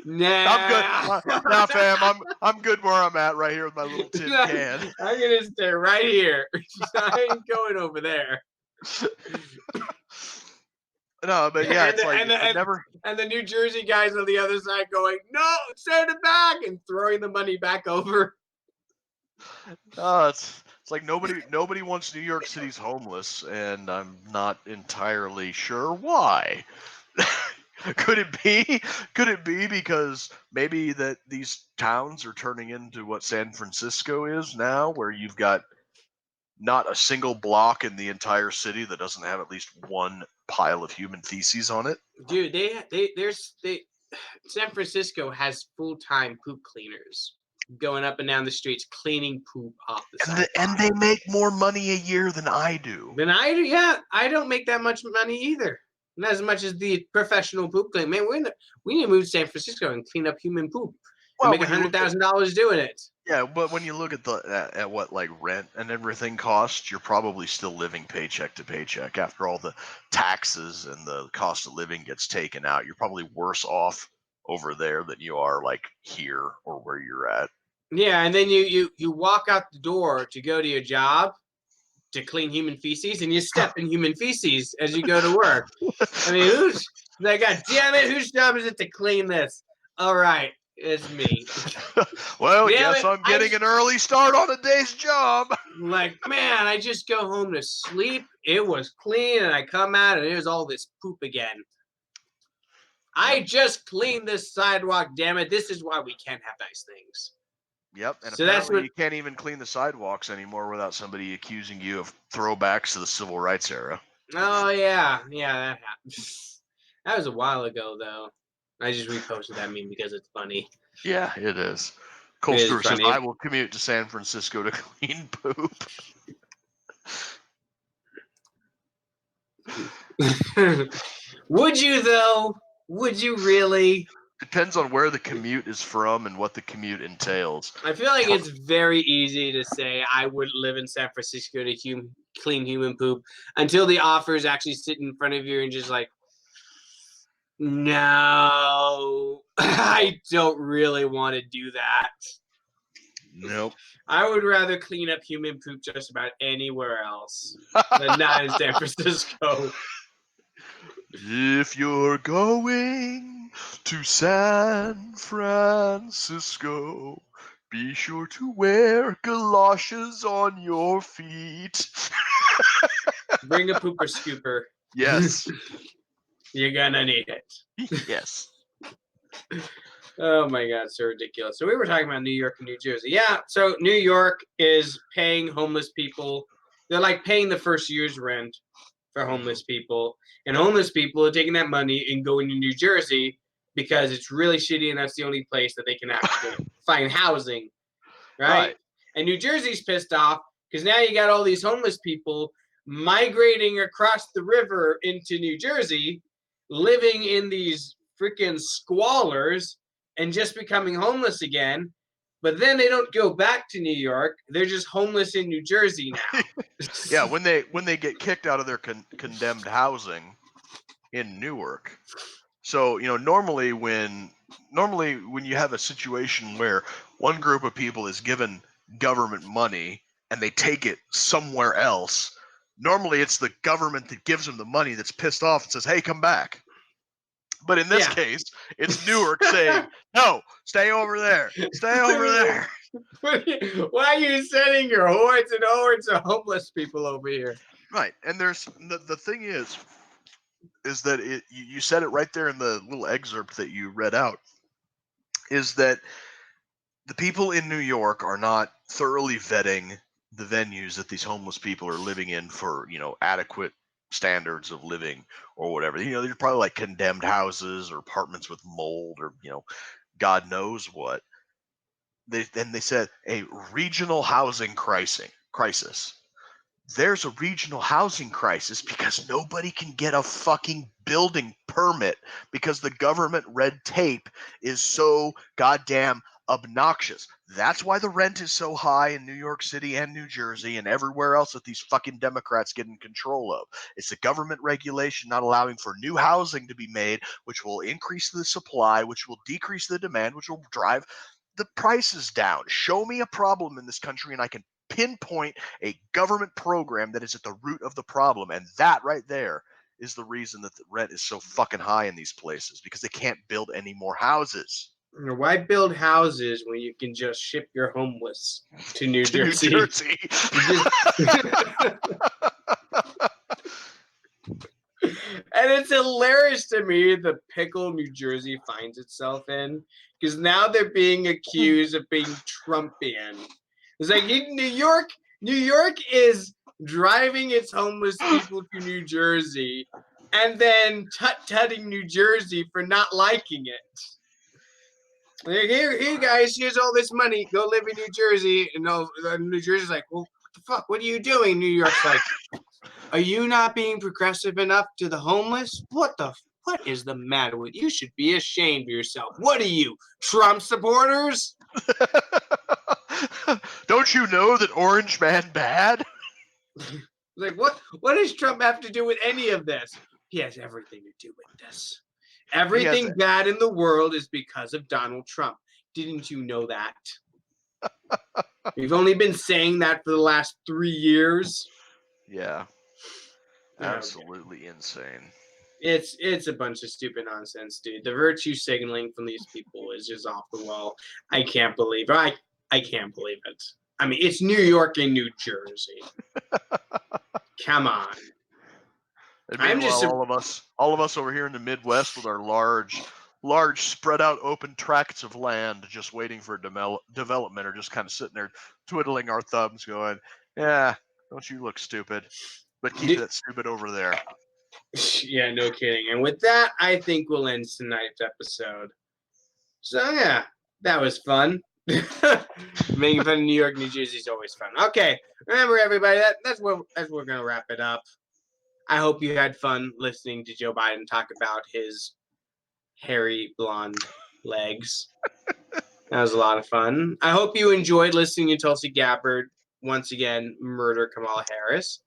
nah. I'm good. Nah, fam. I'm good where I'm at right here with my little tin can. I'm gonna stay right here. I ain't going over there. No, but yeah, it's and the New Jersey guys on the other side going, no, send it back, and throwing the money back over. It's like nobody wants New York City's homeless, and I'm not entirely sure why. Could it be because maybe that these towns are turning into what San Francisco is now, where you've got not a single block in the entire city that doesn't have at least one pile of human feces on it? Dude, San Francisco has full-time poop cleaners going up and down the streets cleaning poop off the sidewalk. And they make more money a year than I do. Yeah. I don't make that much money either. Not as much as the professional poop cleaner. Man, we need to move to San Francisco and clean up human poop. Well, make $100,000 doing it. Yeah, but when you look at what like rent and everything costs, you're probably still living paycheck to paycheck. After all the taxes and the cost of living gets taken out, you're probably worse off over there than you are like here or where you're at. Yeah, and then you walk out the door to go to your job to clean human feces, and you step in human feces as you go to work. I mean, God damn it, whose job is it to clean this? All right, it's me. Well, yes, I'm getting an early start on a day's job. Like, man, I just go home to sleep. It was clean, and I come out, and there's all this poop again. I just cleaned this sidewalk, damn it. This is why we can't have nice things. Yep, and So apparently you can't even clean the sidewalks anymore without somebody accusing you of throwbacks to the civil rights era. Oh yeah, that happened. That was a while ago though. I just reposted that meme because it's funny. Yeah, it is. Cole Stewart says, "I will commute to San Francisco to clean poop." Would you though? Would you really? Depends on where the commute is from and what the commute entails. I feel like it's very easy to say I wouldn't live in San Francisco to clean human poop until the offers actually sit in front of you and just like, no, I don't really want to do that. Nope. I would rather clean up human poop just about anywhere else than not in San Francisco. If you're going to San Francisco, be sure to wear galoshes on your feet. Bring a pooper scooper. Yes. You're gonna need it. Yes. Oh my God, so ridiculous. So we were talking about New York and New Jersey. Yeah, so New York is paying homeless people. They're like paying the first year's rent for homeless people. And homeless people are taking that money and going to New Jersey because it's really shitty and that's the only place that they can actually find housing. Right? And New Jersey's pissed off because now you got all these homeless people migrating across the river into New Jersey, living in these freaking squalors and just becoming homeless again. But then they don't go back to New York. They're just homeless in New Jersey now. Yeah, when they get kicked out of their condemned housing in Newark. So, normally when you have a situation where one group of people is given government money and they take it somewhere else, normally it's the government that gives them the money that's pissed off and says, "Hey, come back." But in this case, it's Newark saying, "No, stay over there. Stay over there." Why are you sending your hordes and hordes of homeless people over here? Right. And there's the thing is that you said it right there in the little excerpt that you read out, is that the people in New York are not thoroughly vetting the venues that these homeless people are living in for, adequate standards of living or whatever. They're probably like condemned houses or apartments with mold or, God knows what. They said a regional housing crisis. There's a regional housing crisis because nobody can get a fucking building permit because the government red tape is so goddamn obnoxious. That's why the rent is so high in New York City and New Jersey and everywhere else that these fucking Democrats get in control of. It's the government regulation not allowing for new housing to be made, which will increase the supply, which will decrease the demand, which will drive the prices down. Show me a problem in this country and I can pinpoint a government program that is at the root of the problem, and that right there is the reason that the rent is so fucking high in these places, because they can't build any more houses. Why build houses when you can just ship your homeless to New Jersey? New Jersey. And it's hilarious to me the pickle New Jersey finds itself in, because now they're being accused of being Trumpian. It's like New York is driving its homeless people to New Jersey and then tut-tutting New Jersey for not liking it. Like, here guys, here's all this money. Go live in New Jersey. And New Jersey's like, well, what the fuck? What are you doing? New York's like, are you not being progressive enough to the homeless? What is the matter with you? You should be ashamed of yourself. What are you, Trump supporters? Don't you know that Orange Man bad? Like, what does Trump have to do with any of this? He has everything to do with this. Everything bad in the world is because of Donald Trump. Didn't you know that? We've only been saying that for the last 3 years. Yeah. Absolutely insane. It's a bunch of stupid nonsense, dude. The virtue signaling from these people is just off the wall. I can't believe it. I can't believe it. I mean, it's New York and New Jersey. Come on. And meanwhile, all of us over here in the Midwest with our large large spread out open tracts of land just waiting for development are just kind of sitting there twiddling our thumbs going, yeah, don't you look stupid, but keep that stupid over there. Yeah, no kidding. And with that, I think we'll end tonight's episode. So yeah, that was fun. Making fun of New York, New Jersey is always fun. Okay, remember everybody, that's where we're gonna wrap it up. I hope you had fun listening to Joe Biden talk about his hairy blonde legs. That was a lot of fun. I hope you enjoyed listening to Tulsi Gabbard once again murder Kamala Harris.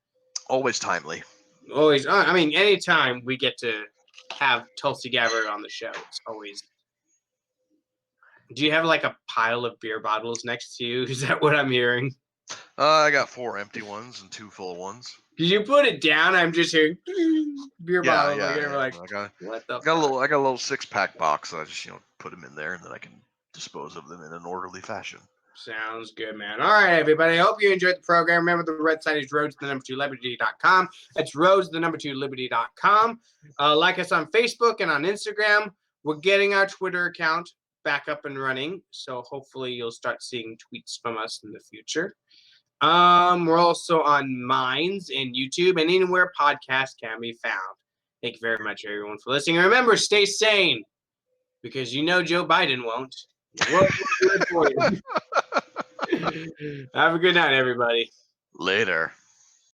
Always timely. Always. I mean, anytime we get to have Tulsi Gabbard on the show, it's always. Do you have like a pile of beer bottles next to you? Is that what I'm hearing? I got 4 empty ones and 2 full ones. Did you put it down? I'm just hearing beer bottle. Yeah. Like, what the? I got a little 6-pack box. So I just put them in there, and then I can dispose of them in an orderly fashion. Sounds good, man. All right, everybody. I hope you enjoyed the program. Remember, the website is roads2liberty.com. That's roads2liberty.com. Like us on Facebook and on Instagram. We're getting our Twitter account back up and running, so hopefully you'll start seeing tweets from us in the future. We're also on Minds and YouTube and anywhere podcasts can be found. Thank you very much, everyone, for listening. And remember, stay sane, because you know Joe Biden won't. Have a good night, everybody. Later.